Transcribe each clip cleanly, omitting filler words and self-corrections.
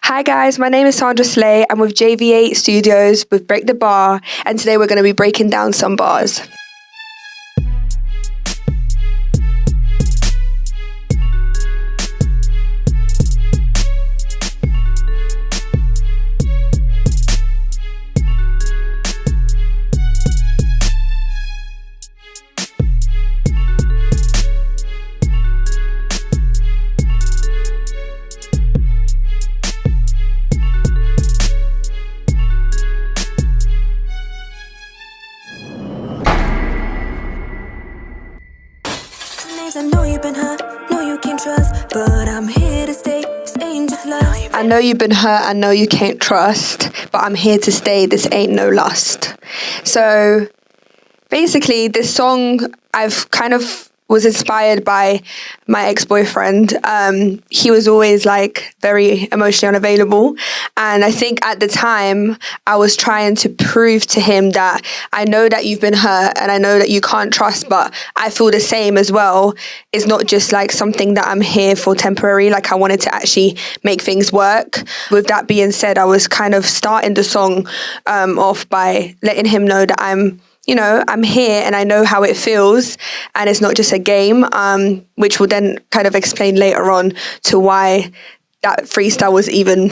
Hi guys, my name is Sandra Slay. I'm with JV8 Studios with Break the Bar, and today we're going to be breaking down some bars. I know you've been hurt, know you can't trust, but I'm here to stay, this ain't just love. I know you've been hurt, I know you can't trust, but I'm here to stay, this ain't no lust. So basically this song I've kind of was inspired by my ex-boyfriend. He was always like very emotionally unavailable, and I think at the time I was trying to prove to him that I know that you've been hurt and I know that you can't trust, but I feel the same as well. It's not just like something that I'm here for temporary, like I wanted to actually make things work. With that being said, I was kind of starting the song off by letting him know that I'm here and I know how it feels, and it's not just a game, which will then kind of explain later on to why that freestyle was even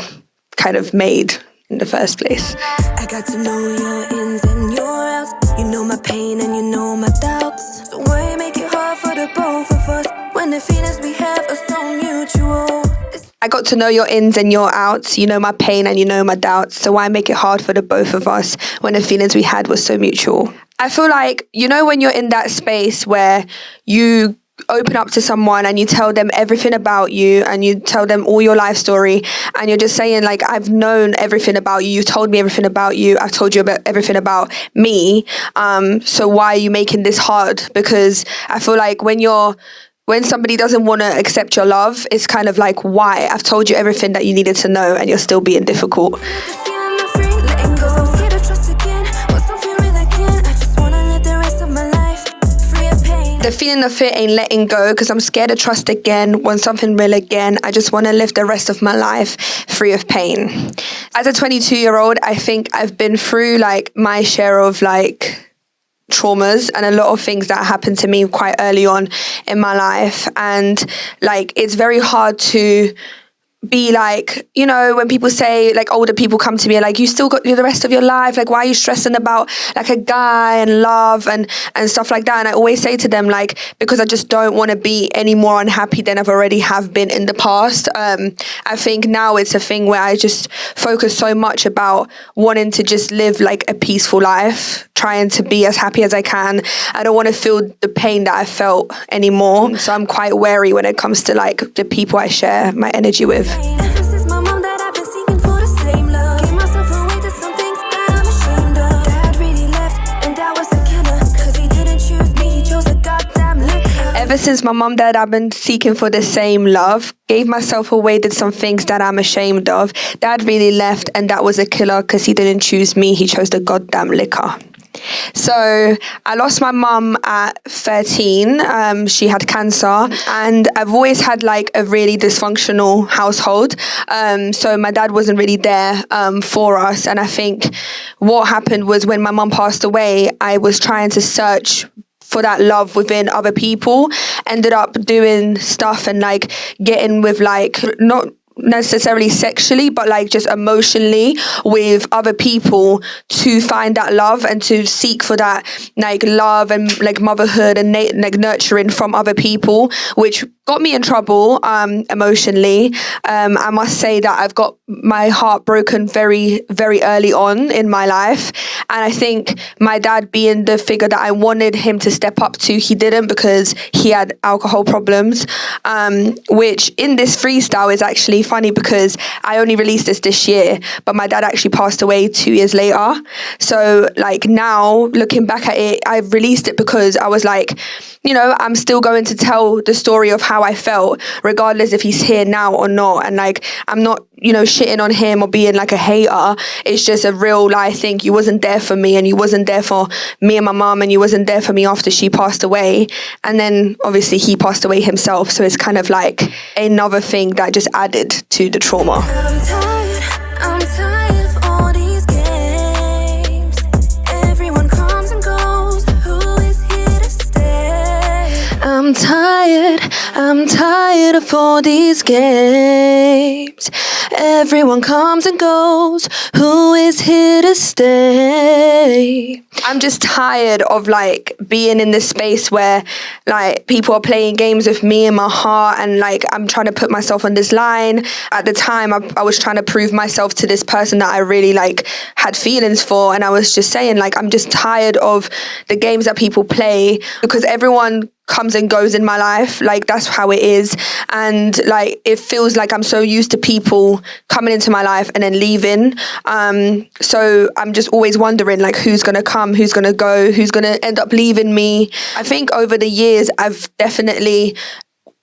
kind of made in the first place. I got to know your ins and your outs. You know my pain and you know my doubts. So why make it hard for the both of us when the feelings we have are so mutual? I got to know your ins and your outs. You know my pain and you know my doubts. So why make it hard for the both of us when the feelings we had were so mutual? I feel like, when you're in that space where you open up to someone and you tell them everything about you and you tell them all your life story and you're just saying like, I've known everything about you, you've told me everything about you, I've told you about everything about me, so why are you making this hard? Because I feel like when somebody doesn't want to accept your love, it's kind of like, why? I've told you everything that you needed to know and you're still being difficult. The feeling of fear ain't letting go, because I'm scared to trust again, want something real again. I just want to live the rest of my life free of pain. As a 22-year-old, I think I've been through like my share of like traumas and a lot of things that happened to me quite early on in my life. And like, it's very hard to be like, when people say, like older people come to me like, you still got the rest of your life, like why are you stressing about like a guy and love and stuff like that? And I always say to them like, because I just don't want to be any more unhappy than I've already have been in the past. I think now it's a thing where I just focus so much about wanting to just live like a peaceful life, trying to be as happy as I can. I don't want to feel the pain that I felt anymore. So I'm quite wary when it comes to like the people I share my energy with. This is my mom that I've been seeking for the same love. Gave myself away to some things that I'm ashamed of. Dad really left and that was a killer, cause he didn't choose me, he chose a goddamn liquor. Ever since my mom, dad, I've been seeking for the same love. Gave myself away, did some things that I'm ashamed of. Dad really left and that was a killer, cause he didn't choose me, he chose the goddamn liquor. So I lost my mum at 13. She had cancer, and I've always had like a really dysfunctional household. So my dad wasn't really there for us. And I think what happened was when my mum passed away, I was trying to search for that love within other people, ended up doing stuff and like getting with like, not necessarily sexually, but like just emotionally with other people to find that love and to seek for that like love and like motherhood and like nurturing from other people, which got me in trouble emotionally. I must say that I've got my heart broken very, very early on in my life. And I think my dad being the figure that I wanted him to step up to, he didn't, because he had alcohol problems, which in this freestyle is actually funny because I only released this year, but my dad actually passed away 2 years later. So like now looking back at it, I released it because I was like, I'm still going to tell the story of how I felt, regardless if he's here now or not. And like, I'm not, shitting on him or being like a hater. It's just a real life thing. You wasn't there for me, and you wasn't there for me and my mom, and you wasn't there for me after she passed away. And then obviously he passed away himself. So it's kind of like another thing that just added to the trauma. I'm tired. tired of all these games. Everyone comes and goes, who is here to stay? I'm just tired of like being in this space where like people are playing games with me and my heart, and like I'm trying to put myself on this line. At the time I was trying to prove myself to this person that I really like had feelings for, and I was just saying like I'm just tired of the games that people play, because everyone comes and goes in my life. Like that's how it is, and like it feels like I'm so used to people coming into my life and then leaving, so I'm just always wondering like who's gonna come, who's gonna go, who's gonna end up leaving me. I think over the years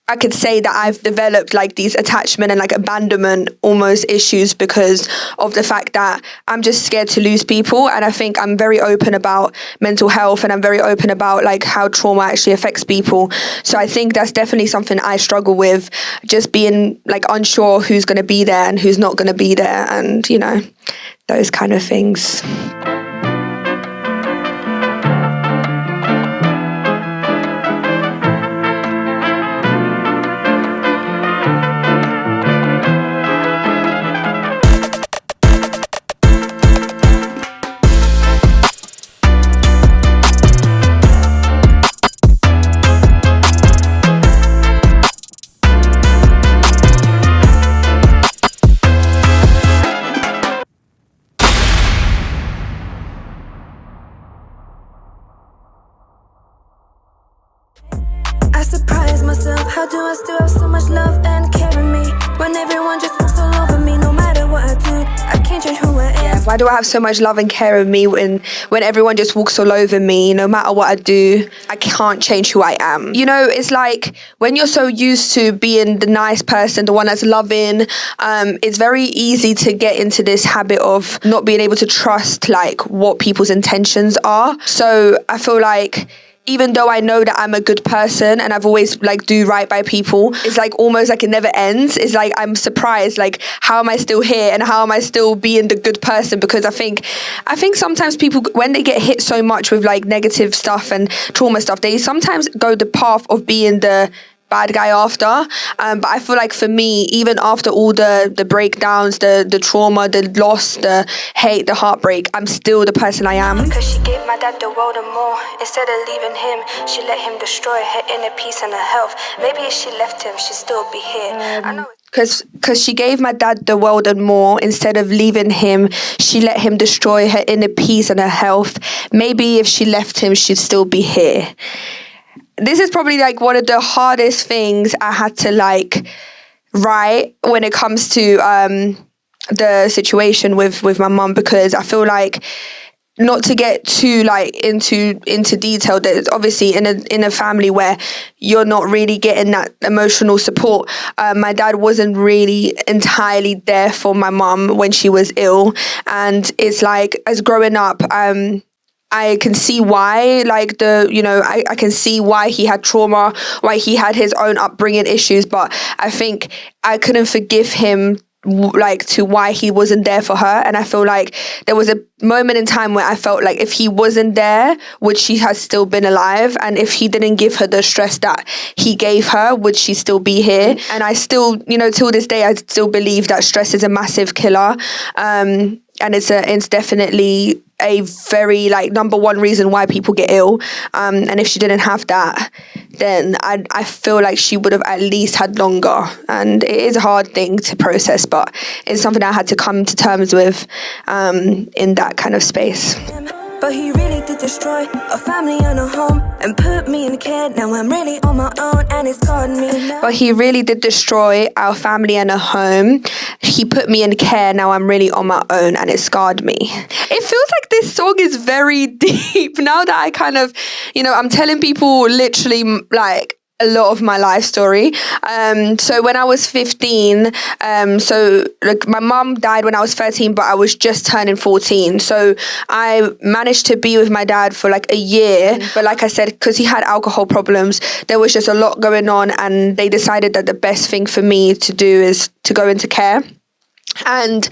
I could say that I've developed like these attachment and like abandonment almost issues because of the fact that I'm just scared to lose people. And I think I'm very open about mental health, and I'm very open about like how trauma actually affects people. So I think that's definitely something I struggle with, just being like unsure who's going to be there and who's not going to be there, and you know, those kind of things. I surprise myself, how do I still have so much love and care in me when everyone just walks all over me? No matter what I do, I can't change who I am. Why do I have so much love and care in me when everyone just walks all over me? No matter what I do, I can't change who I am. You know, it's like when you're so used to being the nice person, the one that's loving, it's very easy to get into this habit of not being able to trust like what people's intentions are. So I feel like even though I know that I'm a good person and I've always like do right by people, it's like almost like it never ends. It's like I'm surprised, like how am I still here and how am I still being the good person? Because I think sometimes people, when they get hit so much with like negative stuff and trauma stuff, they sometimes go the path of being the bad guy after, but I feel like for me, even after all the breakdowns, the trauma, the loss, the hate, the heartbreak, I'm still the person I am. Cause she gave my dad the world and more. Instead of leaving him, she let him destroy her inner peace and her health. Maybe if she left him, she'd still be here. I know. Because she gave my dad the world and more. Instead of leaving him, she let him destroy her inner peace and her health. Maybe if she left him, she'd still be here. This is probably like one of the hardest things I had to like write when it comes to the situation with my mum, because I feel like, not to get too like into detail, that obviously in a family where you're not really getting that emotional support, my dad wasn't really entirely there for my mum when she was ill, and it's like as growing up, I can see why, like I can see why he had trauma, why he had his own upbringing issues, but I think I couldn't forgive him like to why he wasn't there for her. And I feel like there was a moment in time where I felt like if he wasn't there, would she have still been alive? And if he didn't give her the stress that he gave her, would she still be here? And I still, till this day, I still believe that stress is a massive killer. And it's definitely a very like number one reason why people get ill, and if she didn't have that, then I feel like she would have at least had longer. And it is a hard thing to process, but it's something I had to come to terms with in that kind of space. But he really did destroy a family and a home and put me in care. Now I'm really on my own and it's scarred me. But he really did destroy our family and a home. He put me in care. Now I'm really on my own and it scarred me. It feels like this song is very deep now that I kind of, I'm telling people literally like a lot of my life story. So when I was 15, my mum died when I was 13, but I was just turning 14. So I managed to be with my dad for like a year. But like I said, because he had alcohol problems, there was just a lot going on, and they decided that the best thing for me to do is to go into care. And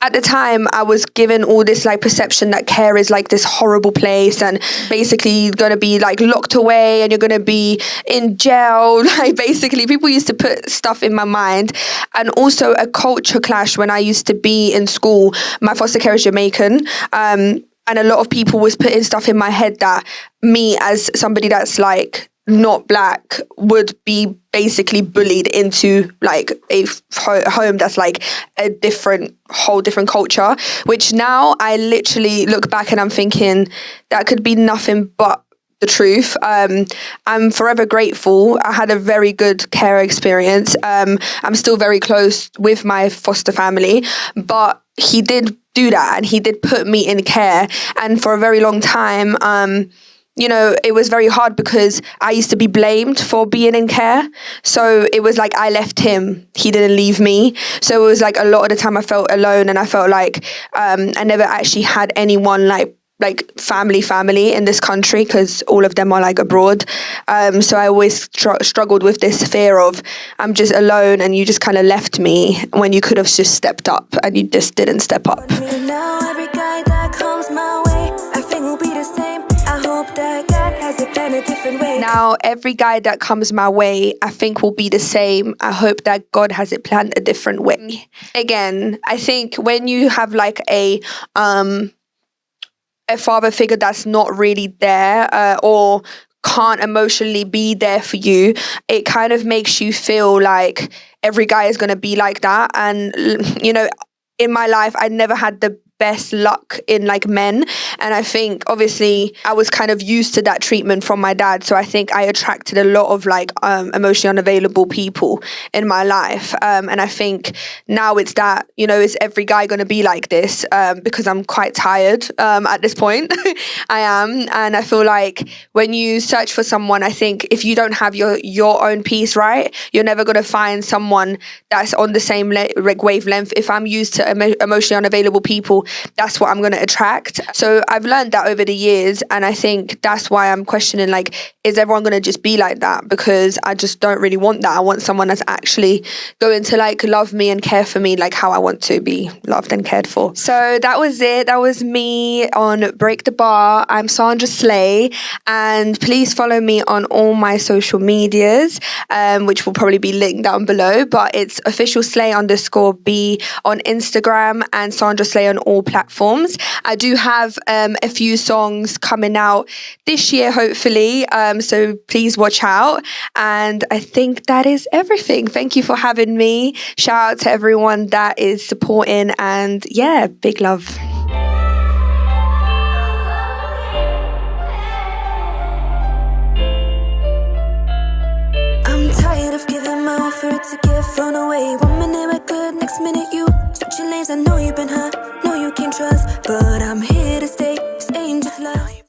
at the time I was given all this like perception that care is like this horrible place and basically going to be like locked away and you're going to be in jail. Like basically people used to put stuff in my mind, and also a culture clash when I used to be in school. My foster care is Jamaican, and a lot of people was putting stuff in my head that me as somebody that's like not black would be basically bullied into like a home that's like a whole different culture, which now I literally look back and I'm thinking that could be nothing but the truth. I'm forever grateful. I had a very good care experience. I'm still very close with my foster family, but he did do that and he did put me in care. And for a very long time, you know, it was very hard because I used to be blamed for being in care. So it was like I left him, he didn't leave me. So it was like a lot of the time I felt alone, and I felt like I never actually had anyone like family in this country, because all of them are like abroad. So I always struggled with this fear of I'm just alone and you just kind of left me when you could have just stepped up, and you just didn't step up. Now every guy that comes my way, I think will be the same. I hope that God has it planned a different way. Now every guy that comes my way, I think will be the same. I hope that God has it planned a different way. Again, I think when you have like a father figure that's not really there, or can't emotionally be there for you, it kind of makes you feel like every guy is going to be like that. And you know, in my life I never had the best luck in like men, and I think obviously I was kind of used to that treatment from my dad, so I think I attracted a lot of like emotionally unavailable people in my life, and I think now it's that, you know, is every guy going to be like this? Because I'm quite tired at this point. I am, and I feel like when you search for someone, I think if you don't have your own piece right, you're never going to find someone that's on the same wavelength. If I'm used to emotionally unavailable people, that's what I'm going to attract. So I've learned that over the years, and I think that's why I'm questioning, like, is everyone going to just be like that? Because I just don't really want that. I want someone that's actually going to like love me and care for me like how I want to be loved and cared for. So that was it. That was me on Break the Bar. I'm Sandra Slay, and please follow me on all my social medias, which will probably be linked down below, but it's officialslay_B on Instagram and Sandra Slay on all platforms. I do have a few songs coming out this year, hopefully, so please watch out. And I think that is everything. Thank you for having me. Shout out to everyone that is supporting, and yeah, big love. I'm tired of giving my all for it to get thrown away. 1 minute we're good, next minute you switching lanes. I know you've been hurt, know you can't trust, but I'm here to stay. Staying just love.